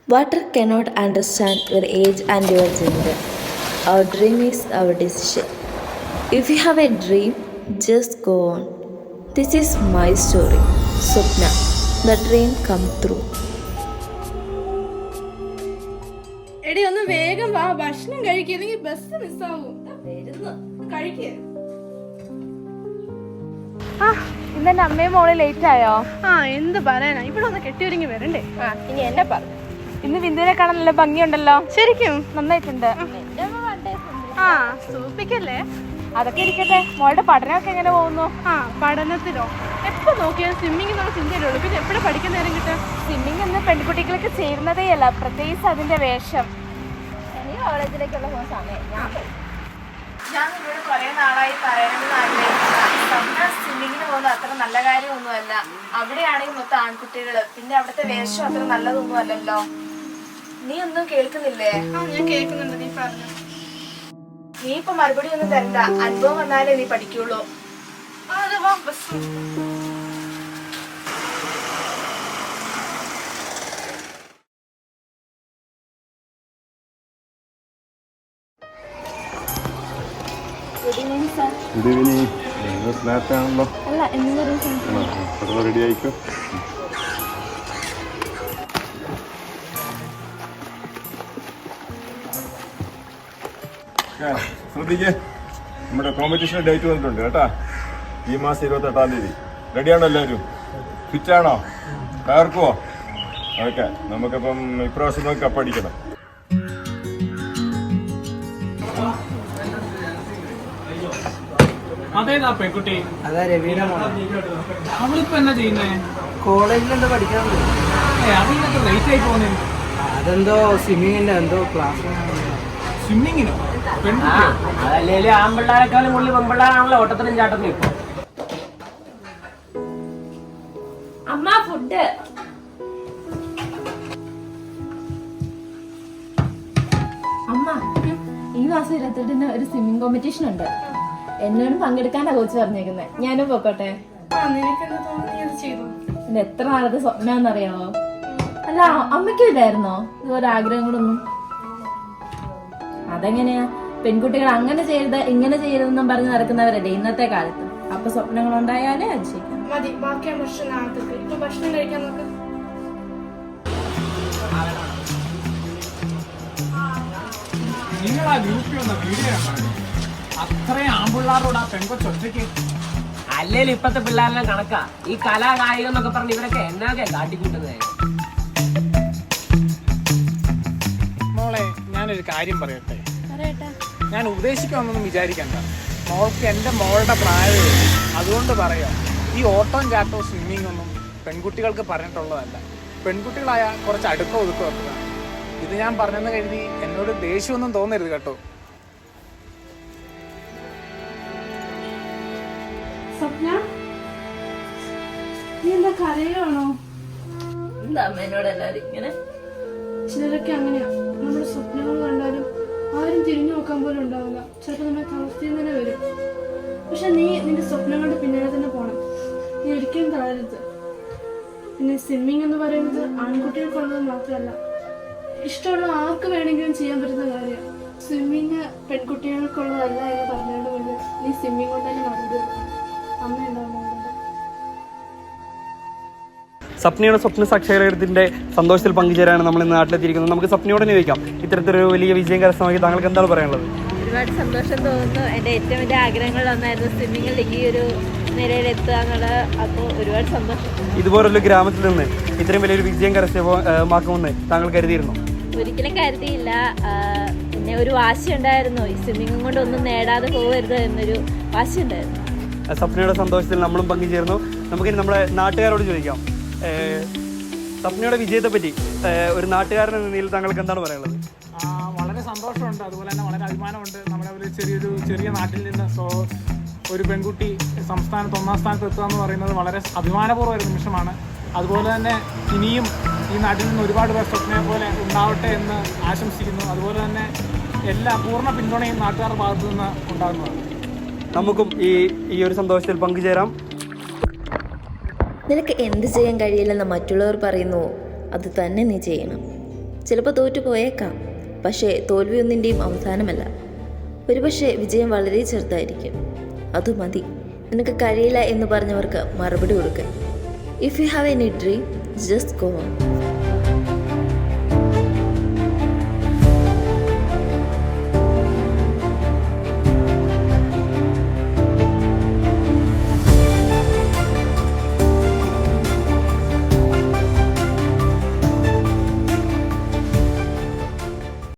Water cannot understand your age and your gender. Our dream is our decision. If you have a dream, just go on. This is my story. Swapna. The dream come true. എടി ഒന്ന് വേഗം വാ, ഭക്ഷണം കഴിക്കില്ലെങ്കിൽ bus മിസ്സാവും. കഴിക്കേ. ഇന്നെന്റെ അമ്മയും മോള് late ആയോ? എന്ത് പറയാനാ, ഇവിടെ ഒന്ന് കെട്ടിയൊരുങ്ങി വരണ്ടേ. ഇനി എന്നെ പറഞ്ഞു. ഇന്ന് ബിന്ദുവിനെ കാണാൻ നല്ല ഭംഗിയുണ്ടല്ലോ. ശരിക്കും നന്നായിട്ടുണ്ട്. സൂപ്പിക്കല്ലേ. അതൊക്കെ ഇരിക്കട്ടെ, മോളുടെ പഠനമൊക്കെ എങ്ങനെ പോകുന്നു? പഠനത്തിലോ എപ്പോ നോക്കിയാലും സ്വിമ്മിങ് എന്നുള്ള ചിന്തയിലുള്ളൂ. പിന്നെ എപ്പോഴും പഠിക്കാൻ നേരം കിട്ടുക. സ്വിമ്മിങ് എന്ന് പെൺകുട്ടികൾക്ക് ചേരുന്നതേ അല്ല, പ്രത്യേകിച്ച് അതിന്റെ വേഷം. കോളേജിലേക്കുള്ള സമയം ഞാൻ നിന്നോട് കുറെ നാളായി പറയണമെന്ന് ആഗ്രഹിക്കുന്ന സ്വിമ്മിങ്ങിന് പോകുന്നത് അത്ര നല്ല കാര്യമൊന്നുമല്ല. അവിടെയാണെങ്കിൽ മൊത്തം ആൺകുട്ടികള്, പിന്നെ അവിടുത്തെ വേഷം അത്ര നല്ലതൊന്നും അല്ലല്ലോ. നീ ഒന്നും കേൾക്കുന്നില്ലേ? ഞാൻ കേൾക്കുന്നുണ്ട്, നീ പറഞ്ഞു. നീ ഇപ്പൊ മറുപടി ഒന്നും തരണ്ട, അനുഭവം വന്നാലേ നീ പഠിക്കുള്ളൂ. Good evening, sir. Good evening. Flat ആണല്ലോ. അല്ല, എന്നൊരു റെഡി ആയിക്കോ. ശ്രദ്ധിക്കേ, നമ്മുടെ കോമ്പറ്റീഷൻ ഡേറ്റ് വന്നിട്ടുണ്ട് കേട്ടാ. ഈ മാസം 28-ാം തീയതി. റെഡിയാണോ എല്ലാവരും? ഫിറ്റാണോ? തകർക്കുവോ? ഓക്കെ, നമുക്കിപ്പം ഇപ്രാവശ്യം നമുക്ക് കപ്പടിക്കണം. അതേതാ പെൺകുട്ടി? അതാ രവീന. അവളിപ്പോ എന്നാ ചെയ്യുന്നേ? കോളേജിലെന്തോ പഠിക്കാറുണ്ട്. അതിനൊക്കെ ലേറ്റ് ആയി പോന്നേ. അതെന്തോ സ്വിമ്മിങ്ങിന്റെ എന്തോ ക്ലാസ്. സ്വിമ്മിങ്ങിനോ? അതല്ലേ ആമ്പിള്ളാരെക്കാളും കൂടുതൽ പെമ്പിള്ളാരാണല്ലോ ഓട്ടത്തിനും ചാട്ടത്തിനും ഇപ്പൊ. അമ്മ ഫുഡ്. അമ്മ, ഈ മാസം 28-ന് ഒരു സ്വിമ്മിംഗ് കോമ്പറ്റീഷൻ ഉണ്ട്. എന്നോടും പങ്കെടുക്കാനാ കോച്ച് പറഞ്ഞേക്കുന്നത്. ഞാനും പോക്കോട്ടെ? നിനക്കെന്താ തോന്നുന്നു, നീ അത് ചെയ്തു? ഇത് എത്ര നാളത്തെ സ്വപ്നാന്നറിയാവോ? അല്ല, അമ്മയ്ക്കും ഇല്ലായിരുന്നോ ഇതുപോലെ ആഗ്രഹങ്ങളൊന്നും? അതെങ്ങനെയാ? പെൺകുട്ടികൾ അങ്ങനെ ചെയ്യരുത് ഇങ്ങനെ ചെയ്യരുതെന്നും പറഞ്ഞ് നടക്കുന്നവരല്ലേ ഇന്നത്തെ കാലത്ത്. അപ്പൊ സ്വപ്നങ്ങൾ ഉണ്ടായാലേ അത് ശരിയാണ്. മതി, ബാക്കി ഭക്ഷണം നാളത്തേക്ക്. ഇപ്പൊ ഭക്ഷണം കഴിക്കാൻ നോക്ക്. നിങ്ങൾ ആ ഗ്രൂപ്പിൽ വന്ന വീഡിയോ അത്രയും ആമ്പിള്ളാരോട് ആ പെൺകൊച്ചൊറ്റയ്ക്ക്. അല്ലേലും ഇപ്പത്തെ പിള്ളേരെല്ലാം കണക്കാ. ഈ കലാ കായികം എന്നൊക്കെ പറഞ്ഞ് ഇവരൊക്കെ എന്നൊക്കെ കാട്ടിക്കൂട്ടുന്നത്. മോളെ, ഞാനൊരു കാര്യം പറയട്ടെ. ഞാൻ ഉപദേശിക്കാമെന്നൊന്നും വിചാരിക്കണ്ട. മോൾക്ക് എൻ്റെ മോളുടെ പ്രായമേ, അതുകൊണ്ട് പറയാം, ഈ ഓട്ടവും ചാട്ടവും സ്വിമ്മിങ് ഒന്നും പെൺകുട്ടികൾക്ക് പറഞ്ഞിട്ടുള്ളതല്ല. പെൺകുട്ടികളായ കുറച്ച് അടുക്കം ഒതുക്കം വെക്കുക. ഇത് ഞാൻ പറഞ്ഞെന്ന് കരുതി എന്നോട് ദേഷ്യമൊന്നും തോന്നരുത് കേട്ടോ. സ്വപ്ന, നീ എന്താ കരയാണോ? എന്താ അമ്മേനോട് എല്ലാവരും ഇങ്ങനെ? ചിലരൊക്കെ അങ്ങനെയാ. നമ്മുടെ സ്വപ്നങ്ങൾ കണ്ടാലും ആരും തിരിഞ്ഞു നോക്കാൻ പോലും ഉണ്ടാവില്ല. ചിലപ്പോൾ നമ്മളെ തളർത്തിന്ന് തന്നെ വരും. പക്ഷെ നീ നിന്റെ സ്വപ്നങ്ങളുടെ പിന്നാലെ തന്നെ പോണം. നീ ഒരിക്കലും തളരരുത്. പിന്നെ സ്വിമ്മിങ് എന്ന് പറയുന്നത് ആൺകുട്ടികൾക്കുള്ളത് മാത്രമല്ല, ഇഷ്ടമുള്ള ആർക്ക് വേണമെങ്കിലും ചെയ്യാൻ പറ്റുന്ന കാര്യമാണ്. സ്വിമ്മിങ് പെൺകുട്ടികൾക്കുള്ളതല്ല എന്ന് പറഞ്ഞുകൊണ്ട് മുന്നേ നീ സ്വിമ്മിങ് കൊണ്ട് തന്നെ നടന്നു. അമ്മ ഉണ്ടാവുന്നുണ്ട്. സ്വപ്നയുടെ സ്വപ്ന സാക്ഷാത്കാരത്തിന്റെ സന്തോഷത്തിൽ പങ്കുചേരാണ് നമ്മൾ ഇന്ന് നാട്ടിലെത്തിയിരിക്കുന്നത്. നമുക്ക് സ്വപ്നയോടെ ചോദിക്കാം, ഇത്തരത്തിലൊരു വലിയ വിജയം കരസ്ഥമാക്കി താങ്കൾക്ക് എന്താണ് പറയാനുള്ളത്? ഒരുപാട് സന്തോഷം തോന്നുന്നു. എൻ്റെ ഏറ്റവും വലിയ ആഗ്രഹങ്ങളിലൊന്നായിരുന്നു സ്വിമ്മിങ്ങിലേക്ക് ഈ ഒരു നിലയിലെത്തുക എന്നുള്ളത്. അപ്പോൾ ഒരുപാട് സന്തോഷം. ഇതുപോലൊരു ഗ്രാമത്തിൽ നിന്ന് ഇത്രയും വലിയൊരു വിജയം കരസ്ഥമാക്കുമെന്ന് താങ്കൾ കരുതിയിരുന്നു? ഒരിക്കലും കരുതിയില്ല. പിന്നെ ഒരു വാശി ഉണ്ടായിരുന്നു, ഈ സ്വിമ്മിങ്ങും കൊണ്ട് ഒന്നും നേടാതെ പോകരുത് എന്നൊരു വാശി ഉണ്ടായിരുന്നു. സ്വപ്നയുടെ സന്തോഷത്തിൽ നമ്മളും പങ്കുചേർന്നു. നമുക്കിനി നമ്മുടെ നാട്ടുകാരോട് ചോദിക്കാം, സ്വപ്നയുടെ വിജയത്തെ പറ്റി ഒരു നാട്ടുകാരൻ എന്ന നിലയിൽ താങ്കൾക്ക് എന്താണ് പറയാനുള്ളത്? വളരെ സന്തോഷമുണ്ട്, അതുപോലെ തന്നെ വളരെ അഭിമാനമുണ്ട്. നമ്മുടെ ഒരു ചെറിയ നാട്ടിൽ നിന്ന് ഒരു പെൺകുട്ടി സംസ്ഥാനത്ത് 1-ാം സ്ഥാനത്ത് എത്തുക എന്ന് പറയുന്നത് വളരെ അഭിമാനപൂർവ്വ ഒരു നിമിഷമാണ്. അതുപോലെ തന്നെ ഇനിയും ഈ നാട്ടിൽ നിന്ന് ഒരുപാട് പേർ സ്വപ്നയെ പോലെ ഉണ്ടാവട്ടെ എന്ന് ആശംസിക്കുന്നു. അതുപോലെ തന്നെ എല്ലാ പൂർണ്ണ പിന്തുണയും നാട്ടുകാരുടെ ഭാഗത്തു നിന്ന് ഉണ്ടാകുന്നതാണ്. നമുക്കും ഈ ഒരു സന്തോഷത്തിൽ പങ്കുചേരാം. നിനക്ക് എന്ത് ചെയ്യാൻ കഴിയില്ലെന്ന് മറ്റുള്ളവർ പറയുന്നുവോ അത് തന്നെ നീ ചെയ്യണം. ചിലപ്പോൾ തോറ്റു പോയേക്കാം, പക്ഷേ തോൽവിയൊന്നിൻ്റെയും അവസാനമല്ല. ഒരുപക്ഷെ വിജയം വളരെ ചെറുതായിരിക്കും. അത് മതി നിനക്ക് കഴിയില്ല എന്ന് പറഞ്ഞവർക്ക് മറുപടി കൊടുക്കാൻ. If you have any dream, just go on.